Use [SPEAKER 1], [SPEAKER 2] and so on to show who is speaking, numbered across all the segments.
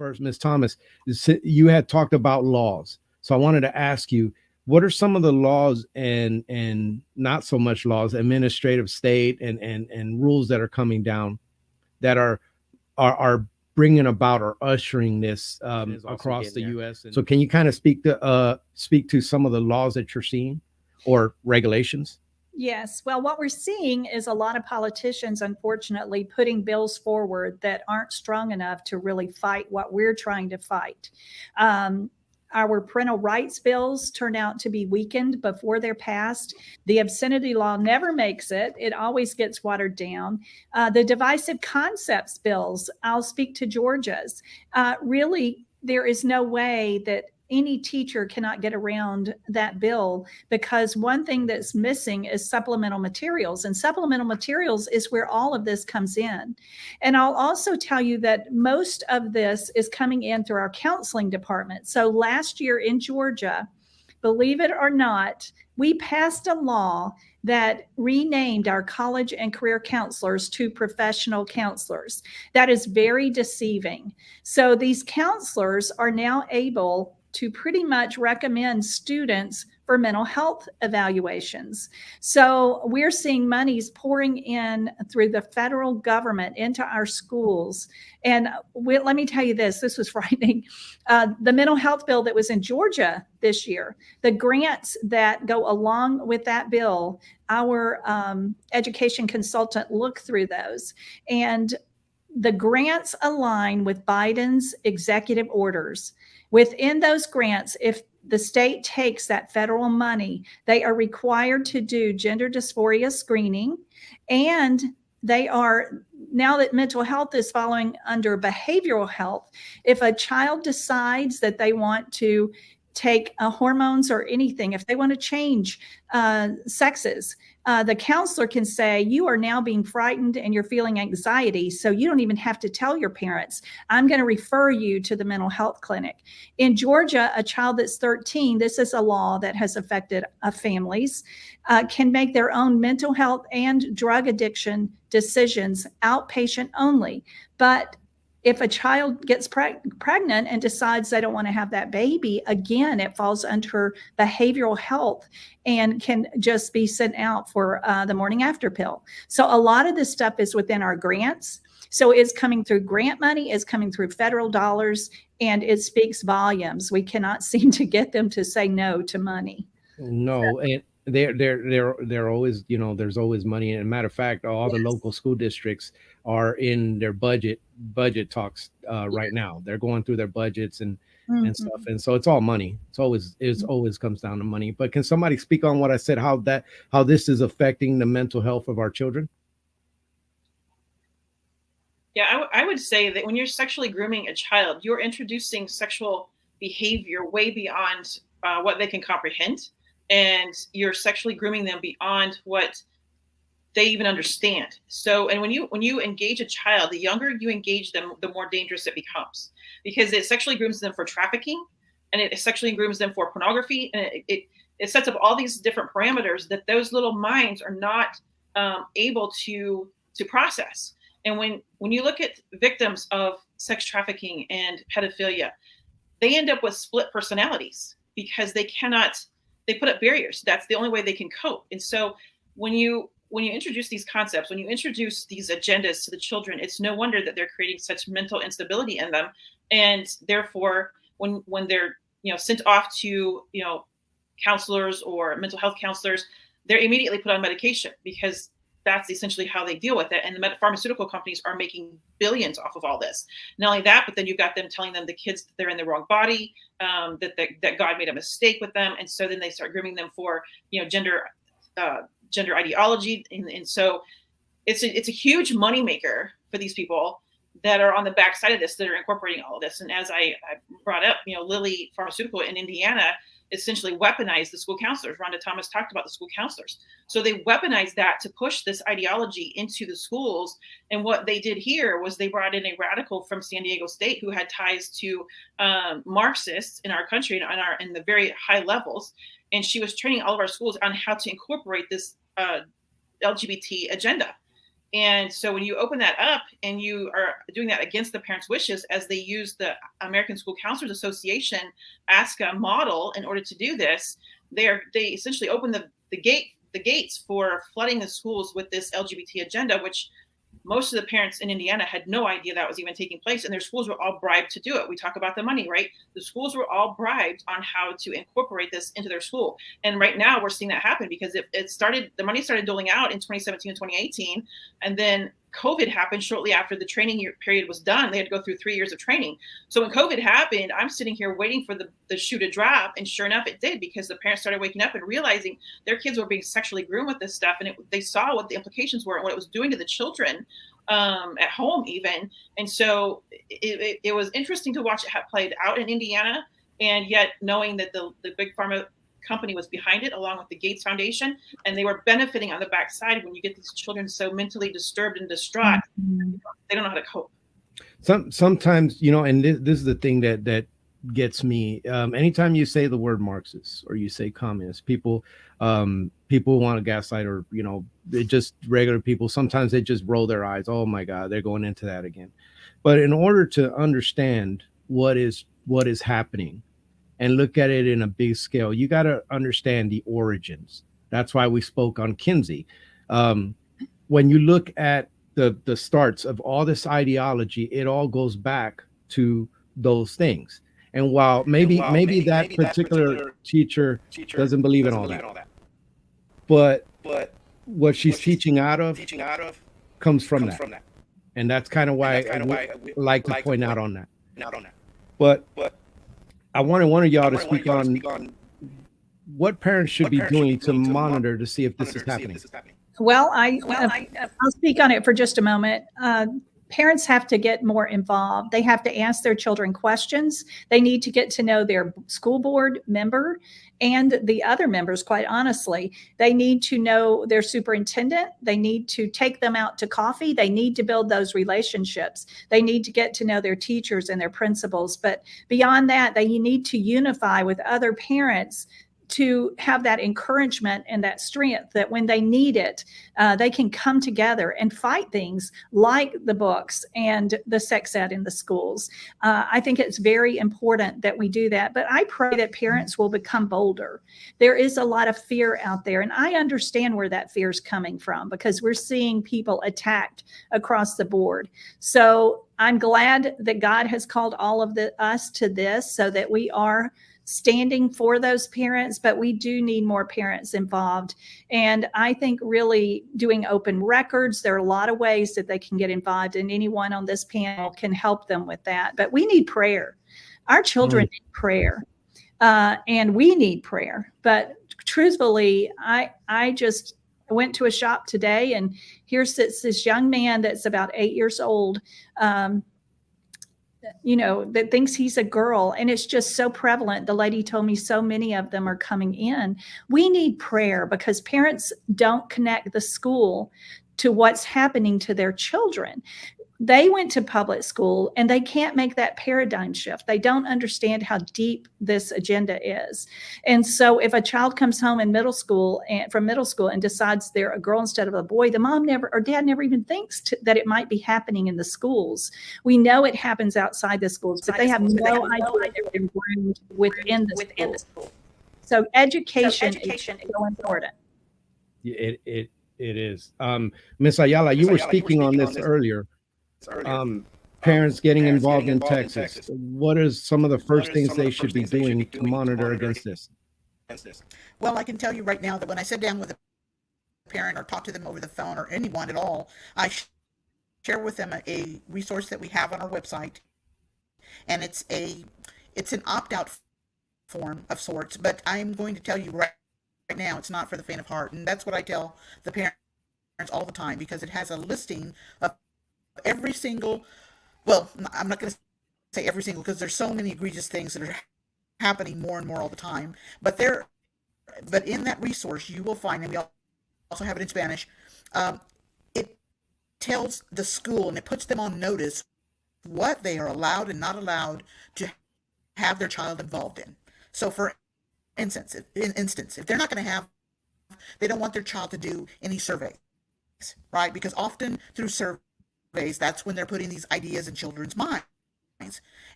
[SPEAKER 1] first, Ms. Thomas, you had talked about laws. So I wanted to ask you, what are some of the laws and not so much laws, administrative state and rules that are coming down that are bringing about or ushering this across the U.S. So can you kind of speak to some of the laws that you're seeing or regulations?
[SPEAKER 2] Yes. Well, what we're seeing is a lot of politicians, unfortunately, putting bills forward that aren't strong enough to really fight what we're trying to fight. Our parental rights bills turn out to be weakened before they're passed. The obscenity law never makes it. It always gets watered down. The divisive concepts bills, I'll speak to Georgia's. Really, there is no way that any teacher cannot get around that bill, because one thing that's missing is supplemental materials, and supplemental materials is where all of this comes in. And I'll also tell you that most of this is coming in through our counseling department. So last year in Georgia, believe it or not, we passed a law that renamed our college and career counselors to professional counselors. That is very deceiving. So these counselors are now able to pretty much recommend students for mental health evaluations. So we're seeing monies pouring in through the federal government into our schools. And let me tell you this was frightening. The mental health bill that was in Georgia this year, the grants that go along with that bill, our education consultant looked through those, and the grants align with Biden's executive orders. Within those grants, if the state takes that federal money, they are required to do gender dysphoria screening. And they are, now that mental health is falling under behavioral health, if a child decides that they want to take hormones or anything, if they want to change sexes, the counselor can say, you are now being frightened and you're feeling anxiety, so you don't even have to tell your parents. I'm going to refer you to the mental health clinic. In Georgia, a child that's 13, this is a law that has affected families, can make their own mental health and drug addiction decisions outpatient only. But if a child gets pregnant and decides they don't want to have that baby, again, it falls under behavioral health and can just be sent out for the morning after pill. So a lot of this stuff is within our grants. So it's coming through grant money, it's coming through federal dollars, and it speaks volumes. We cannot seem to get them to say no to money.
[SPEAKER 1] No, and they're always, there's always money. And matter of fact, all the local school districts are in their budget talks right now. They're going through their budgets and stuff, and so it's all money. It always comes down to money. But can somebody speak on what I said, how this is affecting the mental health of our children?
[SPEAKER 3] Yeah, I would say that when you're sexually grooming a child, you're introducing sexual behavior way beyond what they can comprehend. And you're sexually grooming them beyond what they even understand. So, and when you engage a child, the younger you engage them, the more dangerous it becomes, because it sexually grooms them for trafficking, and it sexually grooms them for pornography, and it sets up all these different parameters that those little minds are not able to process. And when you look at victims of sex trafficking and pedophilia, they end up with split personalities because they put up barriers. That's the only way they can cope. And so when you introduce these concepts, when you introduce these agendas to the children, it's no wonder that they're creating such mental instability in them. And therefore, when they're sent off to counselors or mental health counselors, they're immediately put on medication, because that's essentially how they deal with it. And the pharmaceutical companies are making billions off of all this. Not only that, but then you've got them telling them, the kids, that they're in the wrong body, that God made a mistake with them. And so then they start grooming them for, gender ideology. And so it's a huge moneymaker for these people that are on the backside of this, that are incorporating all of this. And as I brought up, Lilly Pharmaceutical in Indiana essentially weaponized the school counselors. Rhonda Thomas talked about the school counselors. So they weaponized that to push this ideology into the schools. And what they did here was they brought in a radical from San Diego State who had ties to Marxists in our country and in the very high levels. And she was training all of our schools on how to incorporate this LGBT agenda. And so when you open that up and you are doing that against the parents' wishes, as they use the American School Counselors Association ASCA model in order to do this, they essentially open the gates for flooding the schools with this LGBT agenda, which most of the parents in Indiana had no idea that was even taking place, and their schools were all bribed to do it. We talk about the money, right? The schools were all bribed on how to incorporate this into their school. And right now we're seeing that happen because the money started doling out in 2017 and 2018. And then COVID happened shortly after the training year period was done. They had to go through 3 years of training. So when COVID happened, I'm sitting here waiting for the shoe to drop. And sure enough, it did, because the parents started waking up and realizing their kids were being sexually groomed with this stuff. And they saw what the implications were and what it was doing to the children at home even. And so it was interesting to watch it have played out in Indiana. And yet knowing that the big pharma company was behind it, along with the Gates Foundation, and they were benefiting on the backside. When you get these children so mentally disturbed and distraught, they don't know how to cope.
[SPEAKER 1] Sometimes, and this is the thing that gets me. Anytime you say the word Marxist or you say communist, people want to gaslight, or they just regular people. Sometimes they just roll their eyes. Oh my God, they're going into that again. But in order to understand what is happening and look at it in a big scale, you got to understand the origins. That's why we spoke on Kinsey. When you look at the starts of all this ideology, it all goes back to those things. And while maybe that particular teacher doesn't believe in all that, but what she's teaching out of comes from that. And that's kind of why I like to point out on that. But I wanted one of y'all to speak on what parents should be doing to monitor to see if this is happening.
[SPEAKER 2] Well, I'll speak on it for just a moment. Parents have to get more involved. They have to ask their children questions. They need to get to know their school board member and the other members, quite honestly. They need to know their superintendent. They need to take them out to coffee. They need to build those relationships. They need to get to know their teachers and their principals. But beyond that, they need to unify with other parents to have that encouragement and that strength that when they need it, they can come together and fight things like the books and the sex ed in the schools. I think it's very important that we do that, but I pray that parents will become bolder. There is a lot of fear out there, and I understand where that fear is coming from because we're seeing people attacked across the board. So I'm glad that God has called all of us to this so that we are standing for those parents, but we do need more parents involved. And I think really doing open records, there are a lot of ways that they can get involved, and anyone on this panel can help them with that. But we need prayer. Our children need prayer, and we need prayer. But truthfully, I just went to a shop today, and here sits this young man that's about 8 years old, that thinks he's a girl. And it's just so prevalent. The lady told me so many of them are coming in. We need prayer because parents don't connect the school to what's happening to their children. They went to public school and they can't make that paradigm shift. They don't understand how deep this agenda is. And so if a child comes home in from middle school and decides they're a girl instead of a boy, the mom or dad never even thinks that it might be happening in the schools. We know it happens outside the schools, but they have no idea they're being groomed within the school. So education is so important.
[SPEAKER 1] It is. Ms. Ayala, you were speaking on this earlier. Parents getting involved in Texas. What are some of the first things they should be doing to monitor against this?
[SPEAKER 4] Well, I can tell you right now that when I sit down with a parent or talk to them over the phone or anyone at all, I share with them a resource that we have on our website, and it's an opt-out form of sorts. But I'm going to tell you right now, it's not for the faint of heart, and that's what I tell the parents all the time, because it has a listing of every single, well, I'm not going to say every single, because there's so many egregious things that are happening more and more all the time. But in that resource, you will find, and we also have it in Spanish, it tells the school and it puts them on notice what they are allowed and not allowed to have their child involved in. So for instance, if they're not going to they don't want their child to do any surveys. right? Because often through surveys, that's when they're putting these ideas in children's minds.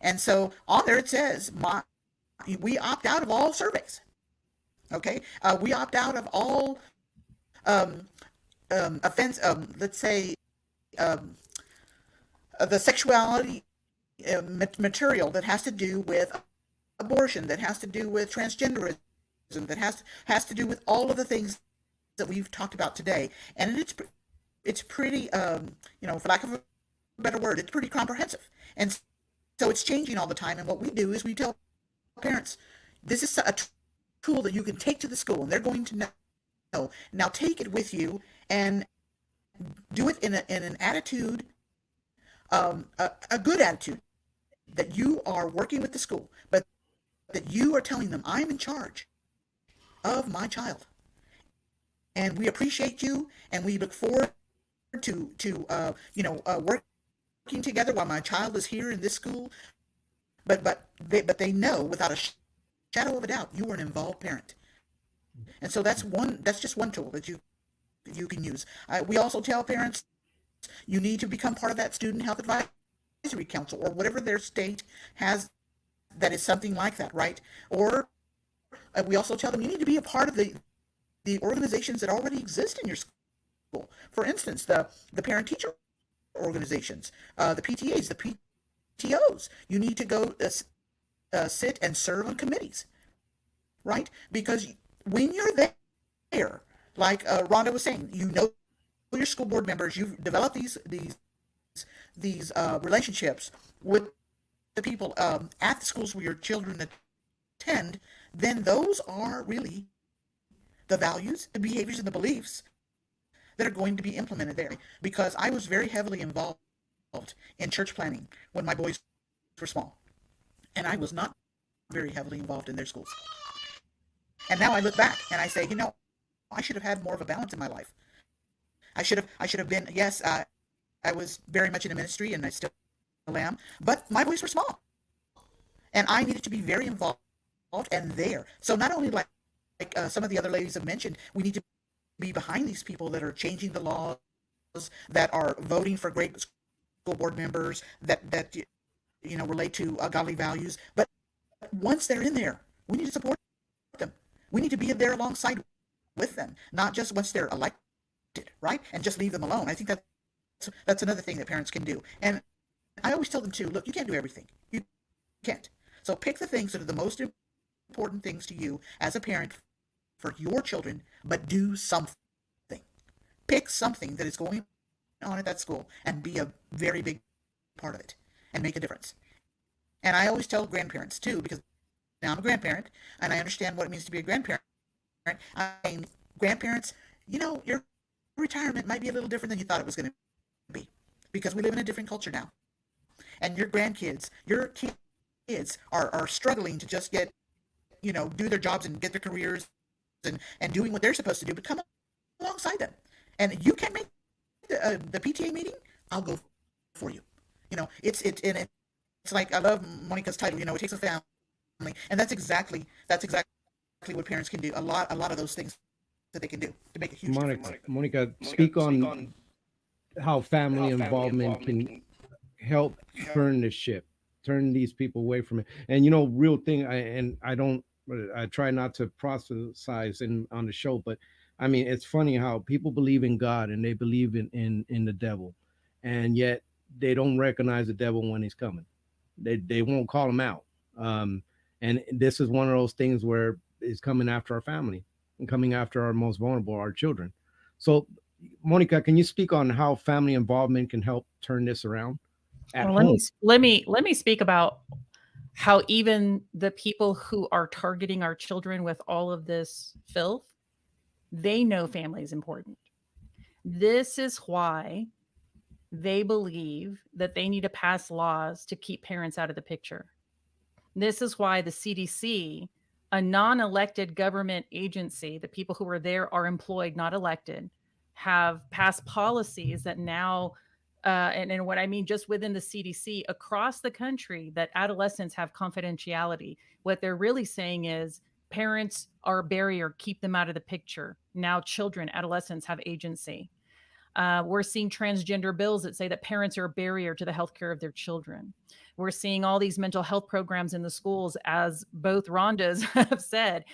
[SPEAKER 4] And so on there it says, we opt out of all surveys. Okay, we opt out of all um, offense. Let's say um, the sexuality material that has to do with abortion, that has to do with transgenderism, that has to do with all of the things that we've talked about today. And it's pretty, for lack of a better word, it's pretty comprehensive. And so it's changing all the time. And what we do is we tell parents, this is a tool that you can take to the school, and they're going to know. Now take it with you and do it in an attitude, a good attitude, that you are working with the school, but that you are telling them, I'm in charge of my child, and we appreciate you, and we look forward to working together while my child is here in this school. But they know without a shadow of a doubt you are an involved parent, and so that's just one tool that you can use. We also tell parents, you need to become part of that student health advisory council or whatever their state has that is something like that, right? Or we also tell them you need to be a part of the organizations that already exist in your school. For instance, the parent-teacher organizations, the PTAs, the PTOs. You need to go sit and serve on committees, right? Because when you're there, like Rhonda was saying, you know your school board members, you've developed these relationships with the people at the schools where your children attend, then those are really the values, the behaviors, and the beliefs that are going to be implemented there. Because I was very heavily involved in church planning when my boys were small, and I was not very heavily involved in their schools. And now I look back and I say, I should have had more of a balance in my life. I should have been, yes, I was very much in a ministry, and I still am, but my boys were small, and I needed to be very involved and there. So not only like some of the other ladies have mentioned, we need to be behind these people that are changing the laws, that are voting for great school board members that relate to godly values. But once they're in there, we need to support them. We need to be there alongside with them, not just once they're elected, right? And just leave them alone. I think that's another thing that parents can do. And I always tell them too, look, you can't do everything. You can't. So pick the things that are the most important things to you as a parent for your children, but do something. Pick something that is going on at that school and be a very big part of it and make a difference. And I always tell grandparents too, because now I'm a grandparent and I understand what it means to be a grandparent. I mean, grandparents, your retirement might be a little different than you thought it was going to be, because we live in a different culture now. And your grandkids, your kids are struggling to just get, do their jobs and get their careers and doing what they're supposed to do, but come alongside them. And you can make the PTA meeting, I'll go for you. It's like, I love Monica's title, it takes a family. And that's exactly what parents can do. A lot of those things that they can do to make a huge difference.
[SPEAKER 1] Monica, speak on how family involvement can help turn the ship, turn these people away from it. And real thing, I try not to proselytize on the show, but I mean, it's funny how people believe in God and they believe in the devil, and yet they don't recognize the devil when he's coming. They won't call him out. And this is one of those things where it's coming after our family and coming after our most vulnerable, our children. So, Monica, can you speak on how family involvement can help turn this around at home?
[SPEAKER 5] Let me speak about how even the people who are targeting our children with all of this filth, they know family is important. This is why they believe that they need to pass laws to keep parents out of the picture. This is why the CDC, a non-elected government agency, the people who are there are employed, not elected, have passed policies that now, and what I mean just within the CDC across the country, that adolescents have confidentiality. What they're really saying is parents are a barrier, keep them out of the picture. Now children, adolescents have agency. We're seeing transgender bills that say that parents are a barrier to the healthcare of their children. We're seeing all these mental health programs in the schools, as both Rhondas have said,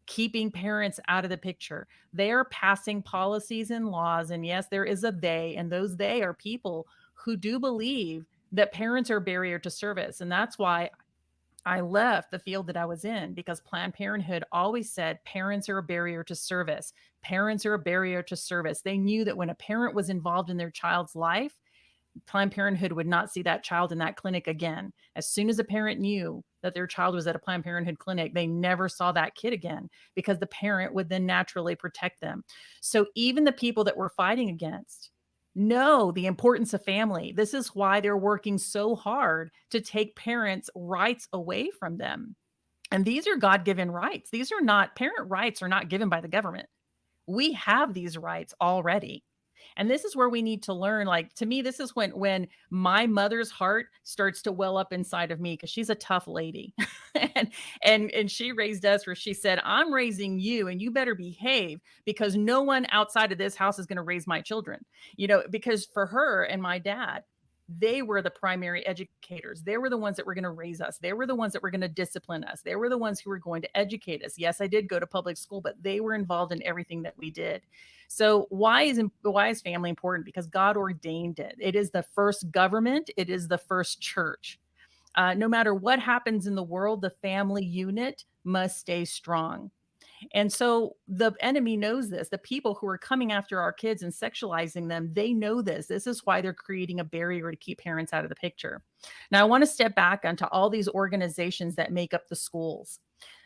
[SPEAKER 5] keeping parents out of the picture. They are passing policies and laws. And yes, there is a they, and those they are people who do believe that parents are a barrier to service. And that's why I left the field that I was in, because Planned Parenthood always said parents are a barrier to service. Parents are a barrier to service. They knew that when a parent was involved in their child's life, Planned Parenthood would not see that child in that clinic again. As soon as a parent knew that their child was at a Planned Parenthood clinic, they never saw that kid again, because the parent would then naturally protect them. So even the people that we're fighting against know the importance of family. This is why they're working so hard to take parents' rights away from them. And these are God-given rights. These are not, parent rights are not given by the government. We have these rights already. And this is where we need to learn. Like, to me, this is when my mother's heart starts to well up inside of me, because she's a tough lady. and she raised us where she said, I'm raising you and you better behave, because no one outside of this house is going to raise my children. Because for her and my dad, they were the primary educators. They were the ones that were going to raise us. They were the ones that were going to discipline us. They were the ones who were going to educate us. Yes, I did go to public school, but they were involved in everything that we did. So why is family important? Because God ordained it. It is the first government. It is the first church. No matter what happens in the world, the family unit must stay strong. And so the enemy knows this. The people who are coming after our kids and sexualizing them, they know this. This is why they're creating a barrier to keep parents out of the picture. Now, I want to step back onto all these organizations that make up the schools,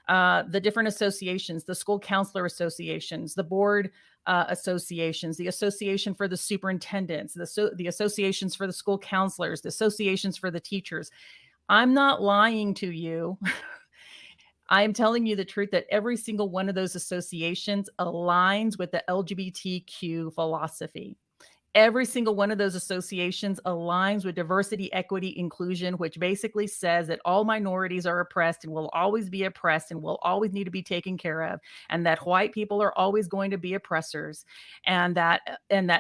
[SPEAKER 5] the different associations, the school counselor associations, the board associations, the association for the superintendents, the associations for the school counselors, the associations for the teachers. I'm not lying to you. I am telling you the truth that every single one of those associations aligns with the LGBTQ philosophy. Every single one of those associations aligns with diversity, equity, inclusion, which basically says that all minorities are oppressed and will always be oppressed and will always need to be taken care of, and that white people are always going to be oppressors, and that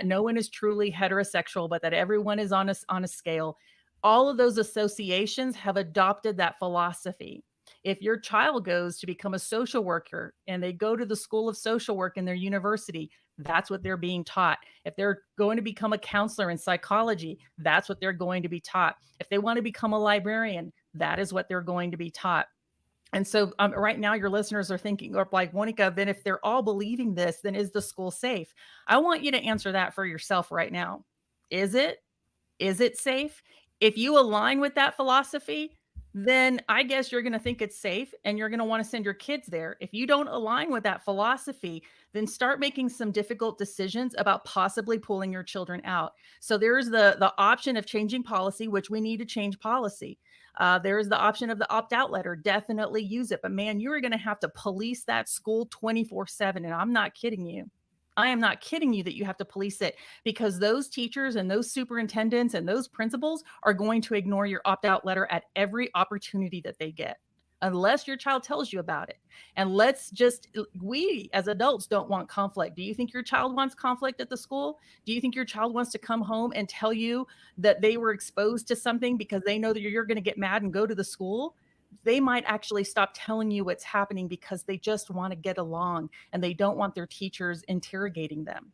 [SPEAKER 5] no one is truly heterosexual, but that everyone is on a scale. All of those associations have adopted that philosophy. If your child goes to become a social worker and they go to the School of Social Work in their university, that's what they're being taught. If they're going to become a counselor in psychology, that's what they're going to be taught. If they want to become a librarian, that is what they're going to be taught. And so right now your listeners are thinking, or like, Monica, then if they're all believing this, then is the school safe? I want you to answer that for yourself right now. Is it? Is it safe? If you align with that philosophy, then I guess you're going to think it's safe and you're going to want to send your kids there. If you don't align with that philosophy, then start making some difficult decisions about possibly pulling your children out. So there's the option of changing policy, which we need to change policy. There's the option of the opt-out letter. Definitely use it. But man, you're going to have to police that school 24/7. And I'm not kidding you. I am not kidding you that you have to police it, because those teachers and those superintendents and those principals are going to ignore your opt-out letter at every opportunity that they get, unless your child tells you about it. And we as adults don't want conflict. Do you think your child wants conflict at the school? Do you think your child wants to come home and tell you that they were exposed to something because they know that you're going to get mad and go to the school? They might actually stop telling you what's happening because they just want to get along and they don't want their teachers interrogating them.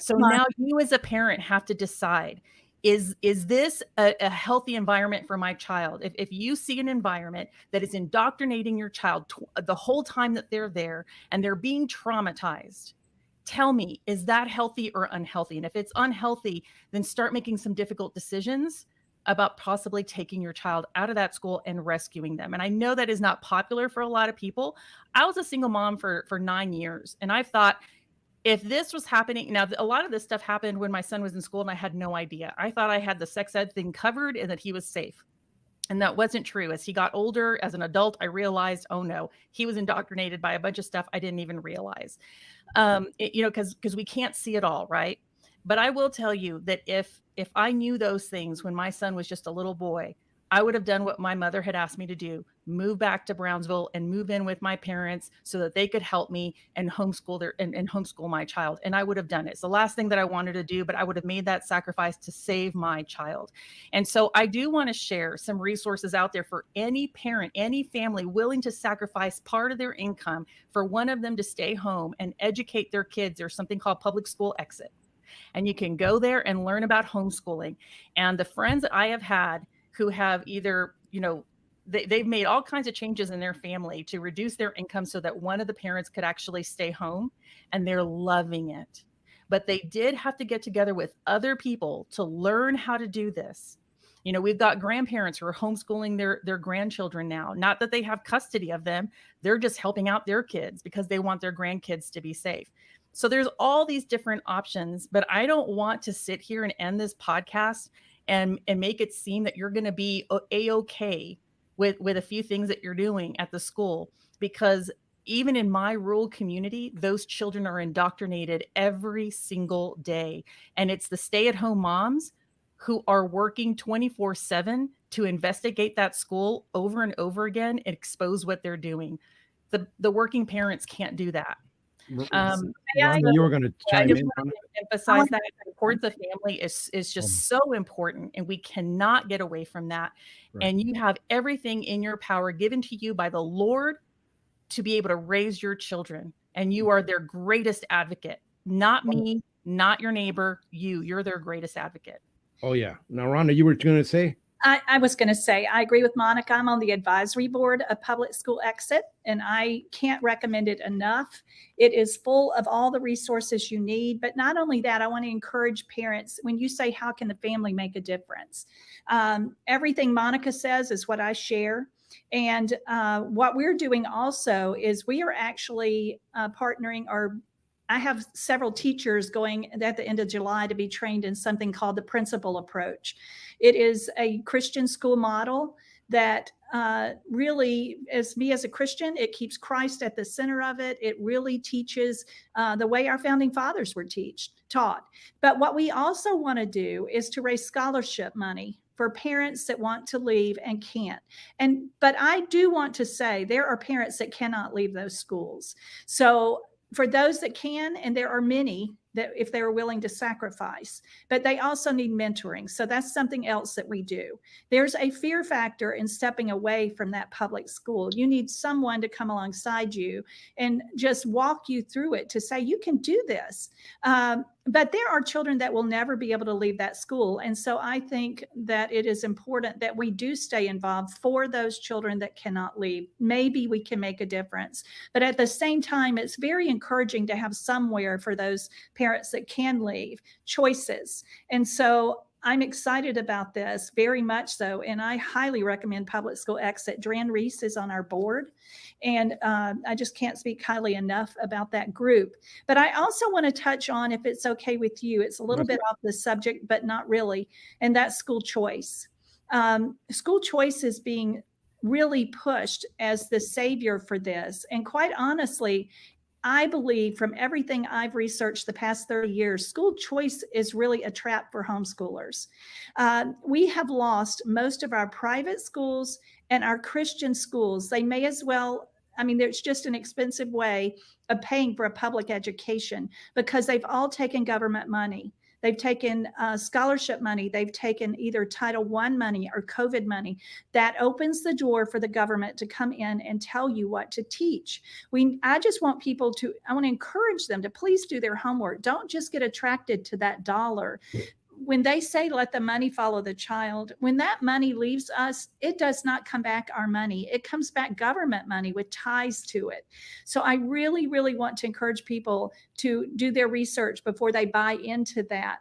[SPEAKER 5] So now you as a parent have to decide, is this a healthy environment for my child? If you see an environment that is indoctrinating your child the whole time that they're there and they're being traumatized, tell me, is that healthy or unhealthy? And if it's unhealthy, then start making some difficult decisions about possibly taking your child out of that school and rescuing them. And I know that is not popular for a lot of people. I was a single mom for 9 years. And I thought, if this was happening, now a lot of this stuff happened when my son was in school and I had no idea. I thought I had the sex ed thing covered and that he was safe. And that wasn't true. As he got older, as an adult, I realized, oh no, he was indoctrinated by a bunch of stuff I didn't even realize. Because we can't see it all, right? But I will tell you that if I knew those things when my son was just a little boy, I would have done what my mother had asked me to do. move back to Brownsville and move in with my parents so that they could help me and homeschool and homeschool my child. And I would have done it. It's the last thing that I wanted to do, but I would have made that sacrifice to save my child. And so I do want to share some resources out there for any parent, any family willing to sacrifice part of their income for one of them to stay home and educate their kids. There's something called Public School Exit. And you can go there and learn about homeschooling. And the friends that I have had who have either, they've made all kinds of changes in their family to reduce their income so that one of the parents could actually stay home, and they're loving it. But they did have to get together with other people to learn how to do this. We've got grandparents who are homeschooling their grandchildren now. Not that they have custody of them. They're just helping out their kids because they want their grandkids to be safe. So there's all these different options, but I don't want to sit here and end this podcast and make it seem that you're going to be A-okay with a few things that you're doing at the school, because even in my rural community, those children are indoctrinated every single day. And it's the stay-at-home moms who are working 24/7 to investigate that school over and over again and expose what they're doing. The working parents can't do that.
[SPEAKER 1] Rhonda, you were going to chime in on it?
[SPEAKER 5] Emphasize that the importance of family is just so important, and we cannot get away from that. Right. And you have everything in your power given to you by the Lord to be able to raise your children, and you are their greatest advocate. Not me, not your neighbor, you're their greatest advocate.
[SPEAKER 1] Oh yeah. Now, Rhonda, you were going to say?
[SPEAKER 2] I was going to say, I agree with Monica. I'm on the advisory board of Public School Exit, and I can't recommend it enough. It is full of all the resources you need. But not only that, I want to encourage parents, when you say, how can the family make a difference? Everything Monica says is what I share. And what we're doing also is we are actually partnering, or I have several teachers going at the end of July to be trained in something called the principal approach. It is a Christian school model that really, as a Christian, it keeps Christ at the center of it. It really teaches the way our founding fathers were taught. But what we also want to do is to raise scholarship money for parents that want to leave and can't. But I do want to say there are parents that cannot leave those schools. So for those that can, and there are many that if they're willing to sacrifice, but they also need mentoring. So that's something else that we do. There's a fear factor in stepping away from that public school. You need someone to come alongside you and just walk you through it to say, you can do this. But there are children that will never be able to leave that school. And so I think that it is important that we do stay involved for those children that cannot leave. Maybe we can make a difference. But at the same time, it's very encouraging to have somewhere for those parents that can leave, choices. And so I'm excited about this, very much so. And I highly recommend Public School Exit. Dran Reese is on our board. And I just can't speak highly enough about that group. But I also want to touch on, if it's okay with you, it's a little bit off the subject, but not really. And that's school choice. School choice is being really pushed as the savior for this. And quite honestly, I believe from everything I've researched the past 30 years, school choice is really a trap for homeschoolers. We have lost most of our private schools and our Christian schools. They may as well, there's just an expensive way of paying for a public education because they've all taken government money. They've taken scholarship money. They've taken either Title I money or COVID money. That opens the door for the government to come in and tell you what to teach. I want to encourage them to please do their homework. Don't just get attracted to that dollar. When they say, let the money follow the child, when that money leaves us, it does not come back our money. It comes back government money with ties to it. So I really, really want to encourage people to do their research before they buy into that.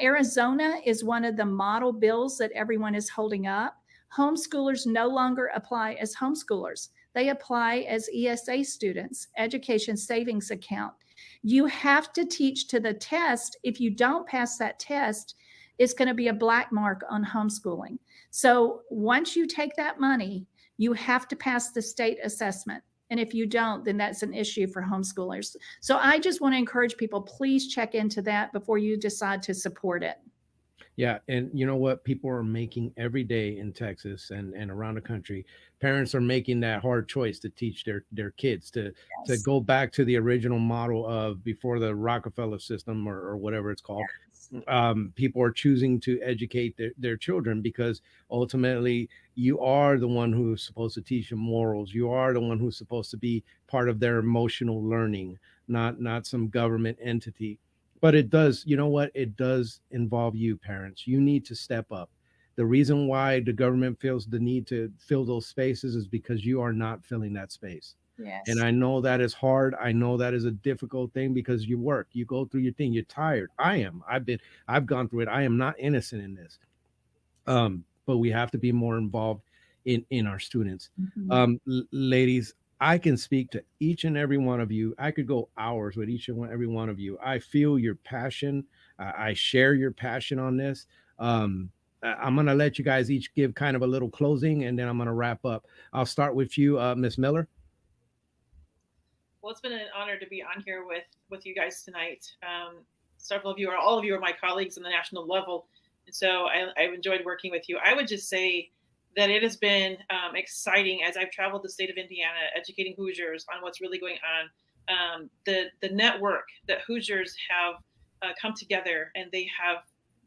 [SPEAKER 2] Arizona is one of the model bills that everyone is holding up. Homeschoolers no longer apply as homeschoolers. They apply as ESA students, Education Savings Account. You have to teach to the test. If you don't pass that test, it's going to be a black mark on homeschooling. So once you take that money, you have to pass the state assessment. And if you don't, then that's an issue for homeschoolers. So I just want to encourage people, please check into that before you decide to support it.
[SPEAKER 1] Yeah, and you know what? People are making every day in Texas and around the country. Parents are making that hard choice to teach their kids to
[SPEAKER 2] Yes.
[SPEAKER 1] go back to the original model of before the Rockefeller system or whatever it's called. People are choosing to educate their children because ultimately you are the one who's supposed to teach them morals. You are the one who's supposed to be part of their emotional learning, not some government entity. But it does, you know what? It does involve you, parents. You need to step up. The reason why the government feels the need to fill those spaces is because you are not filling that space. And
[SPEAKER 2] Yes.
[SPEAKER 1] I know that is hard. I know that is a difficult thing because you work, you go through your thing, you're tired. I am. I've gone through it. I am not innocent in this. But we have to be more involved in our students.
[SPEAKER 2] Mhm.
[SPEAKER 1] Ladies, I can speak to each and every one of you. I could go hours with each and every one of you. I feel your passion. I share your passion on this. I'm going to let you guys each give kind of a little closing, and then I'm going to wrap up. I'll start with you, Miss Miller.
[SPEAKER 3] Well, it's been an honor to be on here with you guys tonight. Several of you, or all of you, are my colleagues on the national level, and so I've enjoyed working with you. I would just say that it has been exciting as I've traveled the state of Indiana, educating Hoosiers on what's really going on. The network that Hoosiers have come together, and they have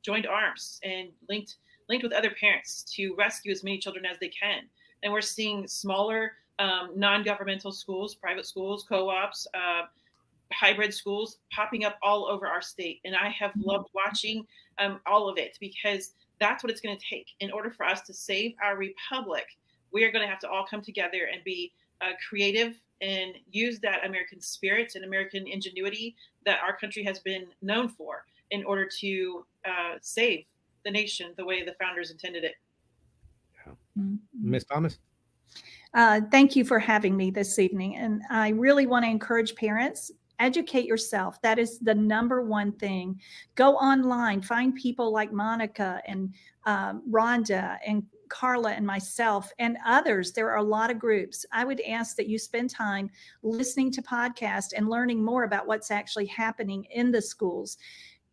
[SPEAKER 3] joined arms and linked with other parents to rescue as many children as they can. And we're seeing smaller non-governmental schools, private schools, co-ops, hybrid schools popping up all over our state. And I have loved watching all of it because that's what it's going to take. In order for us to save our republic, we are going to have to all come together and be creative and use that American spirit and American ingenuity that our country has been known for in order to save the nation the way the founders intended it.
[SPEAKER 2] Mhm.
[SPEAKER 1] Miss Thomas.
[SPEAKER 2] Thank you for having me this evening. And I really want to encourage parents, educate yourself. That is the number one thing. Go online, find people like Monica and Rhonda and Carla and myself and others. There are a lot of groups. I would ask that you spend time listening to podcasts and learning more about what's actually happening in the schools.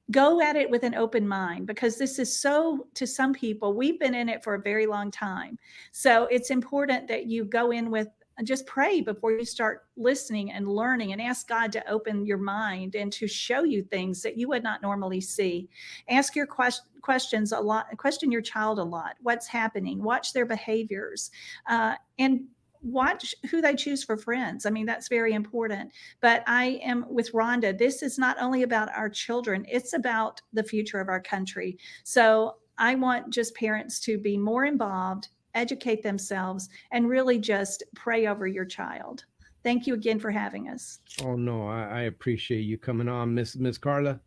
[SPEAKER 2] Go at it with an open mind because this is so, to some people, we've been in it for a very long time. So it's important that you go in with just pray before you start listening and learning and ask God to open your mind and to show you things that you would not normally see. Ask your questions a lot, question your child a lot. What's happening? Watch their behaviors. And watch who they choose for friends. I mean, that's very important. But I am with Rhonda. This is not only about our children, it's about the future of our country. So I want just parents to be more involved, educate themselves, and really just pray over your child. Thank you again for having us.
[SPEAKER 1] Oh no, I appreciate you coming on, Miss Carla.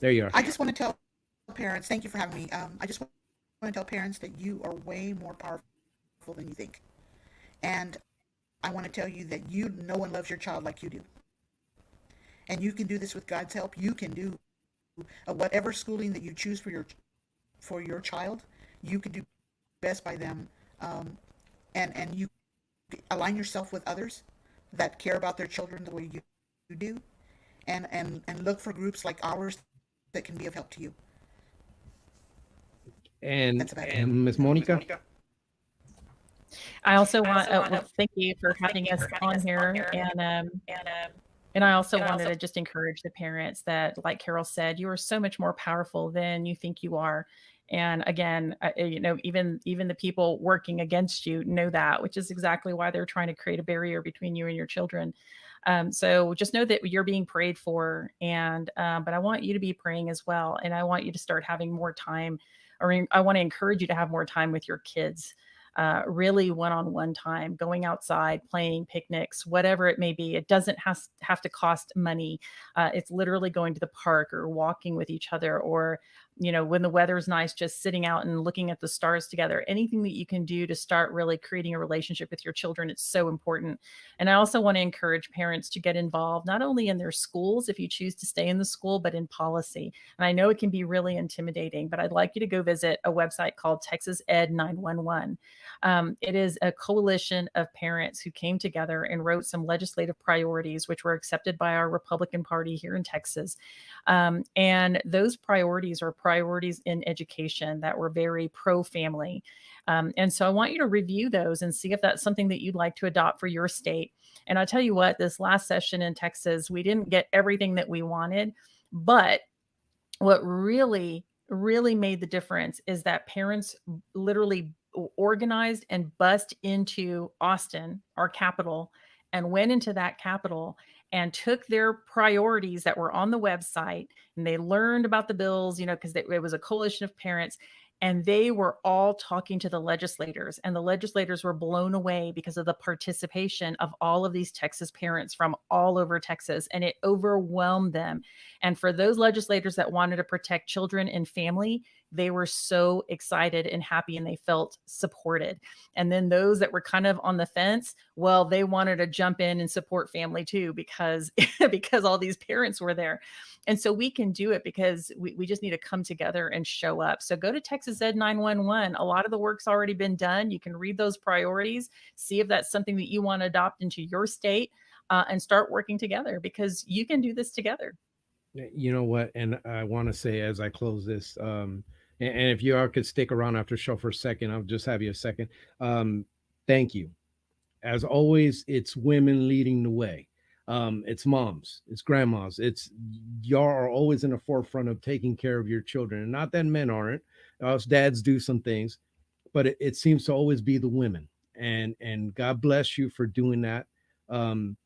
[SPEAKER 1] There you are.
[SPEAKER 4] I just want to tell parents, thank you for having me. I just want to tell parents that you are way more powerful than you think. And I want to tell you that no one loves your child like you do. And you can do this with God's help. You can do whatever schooling that you choose for your child. You can do best by them, and you align yourself with others that care about their children the way you do, and look for groups like ours that can be of help to you.
[SPEAKER 1] And,
[SPEAKER 4] That's about it.
[SPEAKER 1] and Miss Monica.
[SPEAKER 5] I also want well, thank you for having us on here, and I also wanted to just encourage the parents that, like Carol said, you are so much more powerful than you think you are. And again, even the people working against you know that, which is exactly why they're trying to create a barrier between you and your children. So just know that you're being prayed for, and but I want you to be praying as well, and I want you to start having more time, or I want to encourage you to have more time with your kids. Really one-on-one time, going outside, playing picnics, whatever it may be. It doesn't have to cost money. It's literally going to the park or walking with each other, or, when the weather's nice, just sitting out and looking at the stars together. Anything that you can do to start really creating a relationship with your children, it's so important. And I also want to encourage parents to get involved, not only in their schools, if you choose to stay in the school, but in policy. And I know it can be really intimidating, but I'd like you to go visit a website called Texas Ed 911. It is a coalition of parents who came together and wrote some legislative priorities, which were accepted by our Republican Party here in Texas. And those priorities are priorities in education that were very pro-family. And so I want you to review those and see if that's something that you'd like to adopt for your state. And I'll tell you what, this last session in Texas, we didn't get everything that we wanted, but what really made the difference is that parents literally organized and bust into Austin, our capital, and went into that capital and took their priorities that were on the website, and they learned about the bills, because it was a coalition of parents, and they were all talking to the legislators, and the legislators were blown away because of the participation of all of these Texas parents from all over Texas, and it overwhelmed them. And for those legislators that wanted to protect children and family, they were so excited and happy, and they felt supported. And then those that were kind of on the fence, well, they wanted to jump in and support family too, because all these parents were there. And so we can do it because we just need to come together and show up. So go to Texas Ed 911. A lot of the work's already been done. You can read those priorities, see if that's something that you want to adopt into your state, and start working together, because you can do this together.
[SPEAKER 1] You know what? And I want to say as I close this, and if you all could stick around after show for a second, I'll just have you a second. Thank you. As always, it's women leading the way. It's moms, it's grandmas, it's y'all are always in the forefront of taking care of your children. And not that men aren't, us dads do some things, but it seems to always be the women. And God bless you for doing that.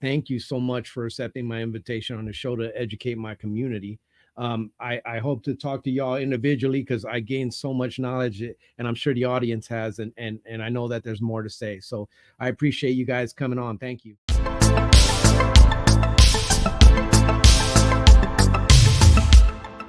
[SPEAKER 1] Thank you so much for accepting my invitation on the show to educate my community. I hope to talk to y'all individually, because I gained so much knowledge, and I'm sure the audience has, and I know that there's more to say. So I appreciate you guys coming on. Thank you.